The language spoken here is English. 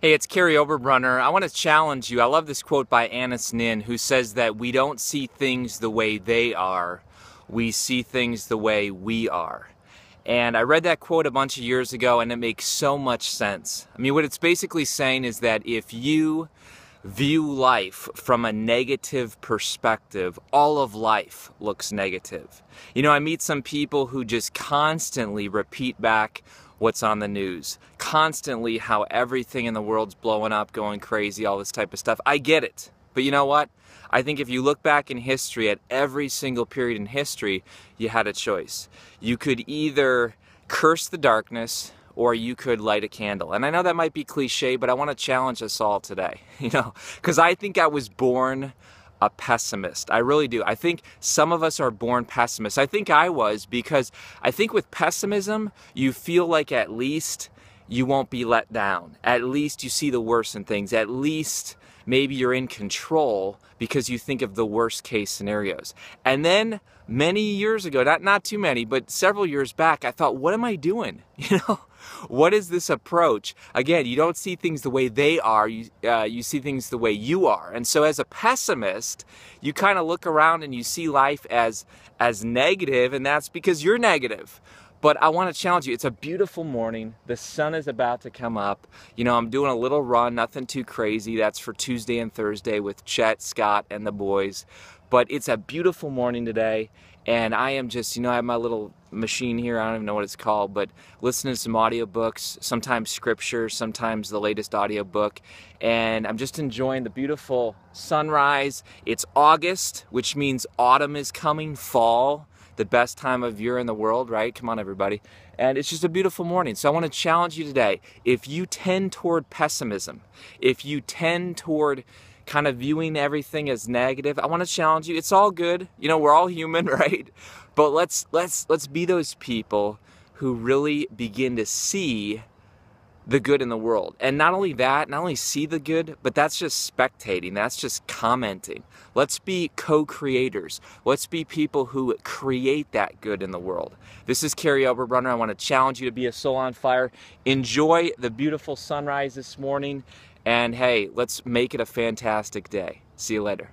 Hey, it's Kerry Oberbrunner. I want to challenge you. I love this quote by Annis Nin, who says that we don't see things the way they are, we see things the way we are. And I read that quote a bunch of years ago, and it makes so much sense. I mean, what it's basically saying is that if you view life from a negative perspective, all of life looks negative. You know, I meet some people who just constantly repeat back what's on the news, constantly how everything in the world's blowing up, going crazy, all this type of stuff. I get it. But you know what? I think if you look back in history at every single period in history, you had a choice. You could either curse the darkness or you could light a candle. And I know that might be cliche, but I want to challenge us all today, because I think I was born a pessimist. I really do. I think some of us are born pessimists. I think I was, because I think with pessimism, you feel like at least you won't be let down. At least you see the worst in things. At least maybe you're in control because you think of the worst case scenarios. And then many years ago, not too many, but several years back, I thought, what am I doing? What is this approach? Again, you don't see things the way they are, you see things the way you are. And so as a pessimist, you kind of look around and you see life as negative, and that's because you're negative. But I want to challenge you. It's a beautiful morning. The sun is about to come up. I'm doing a little run, nothing too crazy. That's for Tuesday and Thursday with Chet, Scott, and the boys. But it's a beautiful morning today. And I am just, I have my little machine here. I don't even know what it's called, but listening to some audiobooks, sometimes scripture, sometimes the latest audiobook. And I'm just enjoying the beautiful sunrise. It's August, which means autumn is coming, fall. The best time of year in the world, right? Come on, everybody. And it's just a beautiful morning. So I want to challenge you today. If you tend toward pessimism, if you tend toward kind of viewing everything as negative, I want to challenge you. It's all good. We're all human, right? But let's be those people who really begin to see the good in the world. And not only that, not only see the good, but that's just spectating, that's just commenting. Let's be co-creators. Let's be people who create that good in the world. This is Kerry Oberbrunner. I want to challenge you to be a soul on fire. Enjoy the beautiful sunrise this morning, and hey, let's make it a fantastic day. See you later.